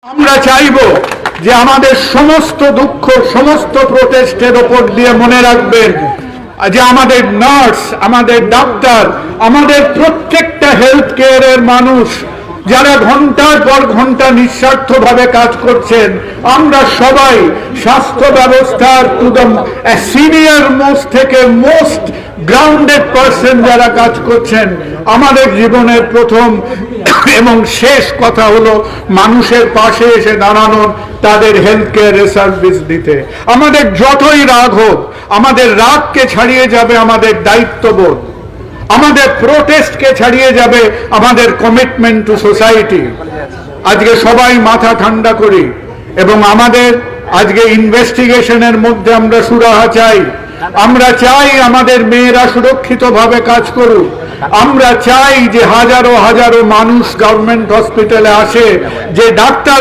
আমরা চাইব যে আমাদের সমস্ত দুঃখ সমস্ত প্রোটেস্টের ওপর দিয়ে মনে রাখবেন যে আমাদের নার্স আমাদের ডাক্তার আমাদের প্রত্যেকটা হেলথ কেয়ারের মানুষ যারা ঘন্টার পর ঘন্টা নিঃস্বার্থভাবে কাজ করছেন আমরা সবাই স্বাস্থ্য ব্যবস্থার টু দ্য সিনিয়র মোস্ট থেকে মোস্ট গ্রাউন্ডেড পার্সন যারা কাজ করছেন আমাদের জীবনের প্রথম এবং শেষ কথা হলো মানুষের পাশে এসে দাঁড়ানোর তাদের হেলথ কেয়ারের সার্ভিস দিতে আমাদের যতই রাগ হোক আমাদের রাগকে ছাড়িয়ে যাবে আমাদের দায়িত্ববোধ আমাদের প্রোটেস্টকে ছাড়িয়ে যাবে আমাদের কমিটমেন্ট টু সোসাইটি আজকে সবাই মাথা ঠান্ডা করি এবং আমাদের আজকে ইনভেস্টিগেশনের মধ্যে আমরা সুরাহা চাই আমরা চাই আমাদের মেয়েরা সুরক্ষিতভাবে কাজ করুক আমরা চাই যে হাজারো হাজারো মানুষ গভর্নমেন্ট হসপিটালে আসে যে ডাক্তার